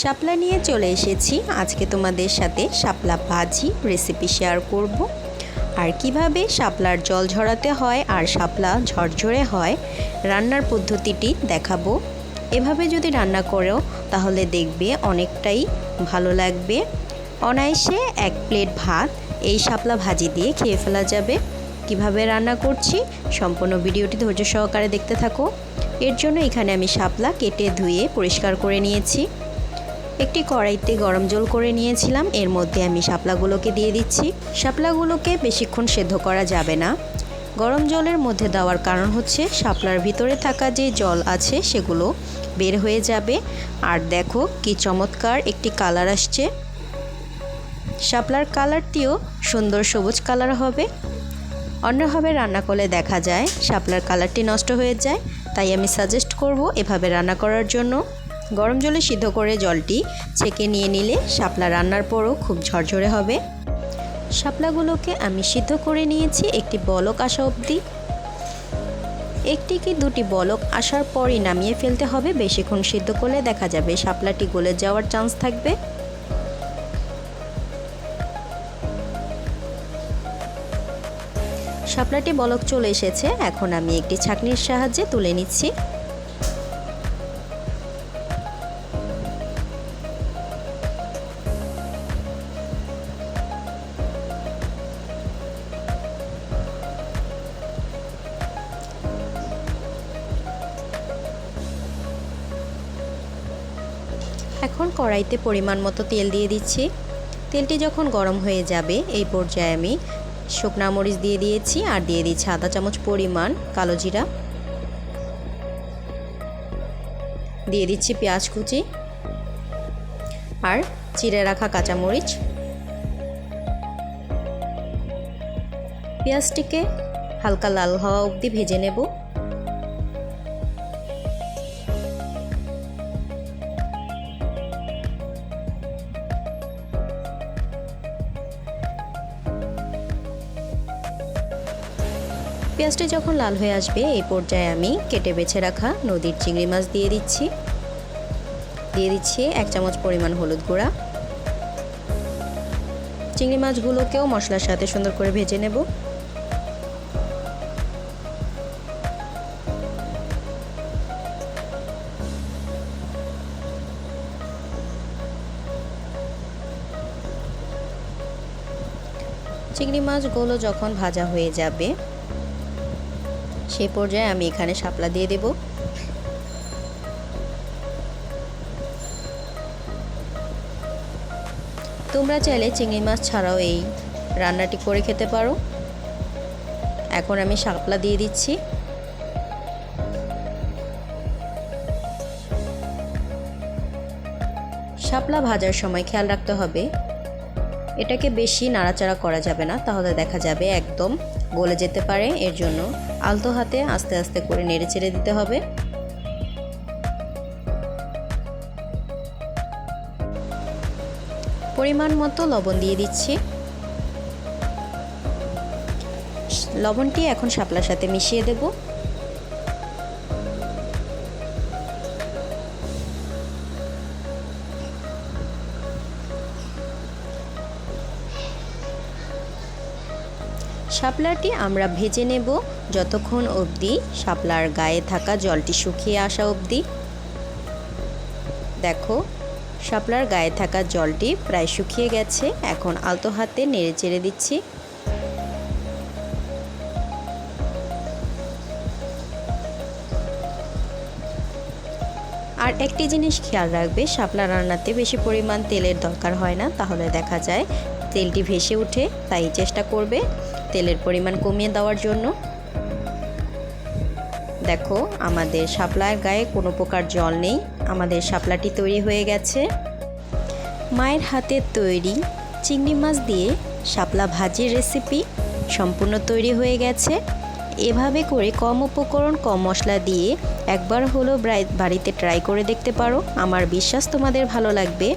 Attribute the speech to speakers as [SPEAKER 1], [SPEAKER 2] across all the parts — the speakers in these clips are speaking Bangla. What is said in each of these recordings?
[SPEAKER 1] শাপলা নিয়ে চলে এসেছি আজকে তোমাদের সাথে শাপলা ভাজি রেসিপি শেয়ার করব আর কিভাবে শাপলার জল ঝরাতে হয় আর শাপলা ঝরঝরে হয় রান্নার পদ্ধতিটি দেখাবো। এভাবে যদি রান্না করো তাহলে দেখবে অনেকটাই ভালো লাগবে। অনায়াসে এক প্লেট ভাত এই শাপলা ভাজি দিয়ে খেয়ে ফেলা যাবে। কিভাবে রান্না করছি সম্পূর্ণ ভিডিওটি ধৈর্য সহকারে দেখতে থাকো। এর জন্য এখানে আমি শাপলা কেটে ধুয়ে পরিষ্কার করে নিয়েছি। একটি কড়াইতে গরম জল করে নিয়েছিলাম, এর মধ্যে আমি শাপলাগুলোকে দিয়ে দিচ্ছি। শাপলাগুলোকে বেশিক্ষণ সেদ্ধ করা যাবে না। গরম জলের মধ্যে দেওয়ার কারণ হচ্ছে শাপলার ভিতরে থাকা যে জল আছে সেগুলো বের হয়ে যাবে। আর দেখো কি চমৎকার একটি কালার আসছে। শাপলার কালারটিও সুন্দর সবুজ কালার হবে। অন্যভাবে রান্না করলে দেখা যায় শাপলার কালারটি নষ্ট হয়ে যায়, তাই আমি সাজেস্ট করব এভাবে রান্না করার জন্য। গরম জলে সিদ্ধ করে জলটি ছেঁকে নিয়ে নিলে শাপলা রান্নার পরও খুব ঝরঝরে হবে। শাপলাগুলোকে আমি সিদ্ধ করে নিয়েছি একটি বলক আসা অবধি। একটি কি দুটি বলক আসার পরই নামিয়ে ফেলতে হবে। বেশিক্ষণ সিদ্ধ করলে দেখা যাবে শাপলাটি গলে যাওয়ার চান্স থাকবে। শাপলাটি বলক চলে এসেছে, এখন আমি একটি ছাঁকনির সাহায্যে তুলে নিচ্ছি। এখন কড়াইতে পরিমাণ মতো তেল দিয়ে দিচ্ছি। তেলটি যখন গরম হয়ে যাবে এই পর্যায়ে আমি শুকনা মরিচ দিয়ে দিয়েছি আর দিয়ে দিচ্ছি আধা চামচ পরিমাণ কালো জিরা। দিয়ে দিচ্ছি পেঁয়াজ কুচি আর চিড়ে রাখা কাঁচামরিচ। পেঁয়াজটিকে হালকা লাল হওয়া অবধি ভেজে নেব। পেঁয়াজটা যখন লাল হয়ে আসবে এই পর্যায়ে আমি কেটে বেছে রাখা নদীর চিংড়ি মাছ দিয়ে দিচ্ছি। দিয়ে দিচ্ছি 1 চামচ পরিমাণ হলুদ গুঁড়া। চিংড়ি মাছগুলোকেও মশলার সাথে সুন্দর করে ভেজে নেব। চিংড়ি মাছগুলো যখন ভাজা হয়ে যাবে সেই পর্যায়ে আমি এখানে শাপলা দিয়ে দেব। তোমরা চাইলে চিংড়ি মাছ ছাড়াও এই রান্নাটি করে খেতে পারো। এখন আমি শাপলা দিয়ে দিচ্ছি। শাপলা ভাজার সময় খেয়াল রাখতে হবে এটাকে বেশি নাড়াচাড়া করা যাবে না, তাহলে দেখা যাবে একদম গলে যেতে পারে। এর জন্য আলতো হাতে আস্তে আস্তে করে নেড়ে চেড়ে দিতে হবে। পরিমাণ মতো লবণ দিয়ে দিচ্ছি। লবণটি এখন শাপলার সাথে মিশিয়ে দেব। শাপলাটি আমরা ভেজে নেব যতক্ষণ অবধি শাপলার গায়ে থাকা জলটি শুকিয়ে আসা অবধি। দেখো শাপলার গায়ে থাকা জলটি প্রায় শুকিয়ে গেছে। এখন আলতো হাতে নেড়ে চেড়ে দিচ্ছি। আর একটি জিনিস খেয়াল রাখবে, শাপলা রান্নাতে বেশি পরিমাণ তেলের দরকার হয় না, তাহলে দেখা যায় তেলটি ভেসে ওঠে। তাই চেষ্টা করবে তেলের পরিমাণ কমিয়ে দেওয়ার জন্য। দেখো আমাদের শাপলার গায়ে কোনো প্রকার জল নেই। আমাদের শাপলাটি তৈরি হয়ে গেছে। মায়ের হাতের তৈরি চিংড়ি মাছ দিয়ে শাপলা ভাজির রেসিপি সম্পূর্ণ তৈরি হয়ে গেছে। এভাবে করে কম উপকরণ কম মশলা দিয়ে একবার হলো বাড়িতে ট্রাই করে দেখতে পারো। আমার বিশ্বাস তোমাদের ভালো লাগবে।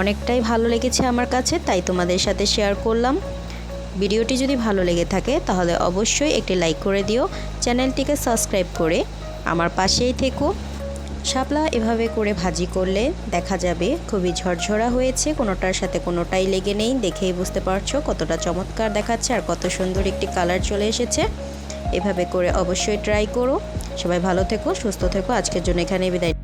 [SPEAKER 1] অনেকটাই ভালো লেগেছে আমার কাছে, তাই তোমাদের সাথে শেয়ার করলাম। ভিডিওটি যদি ভালো লেগে থাকে তাহলে অবশ্যই একটি লাইক করে দিও। চ্যানেলটিকে সাবস্ক্রাইব করে আমার পাশেই থেকো। শাপলা এভাবে করে ভাজি করলে দেখা যাবে খুবই ঝরঝরা হয়েছে, কোনোটার সাথে কোনোটাই লেগে নেই। দেখেই বুঝতে পারছো কতটা চমৎকার দেখাচ্ছে আর কত সুন্দর একটি কালার চলে এসেছে। এভাবে করে অবশ্যই ট্রাই করো। সবাই ভালো থেকো, সুস্থ থেকো। আজকের জন্য এখানেই বিদায়।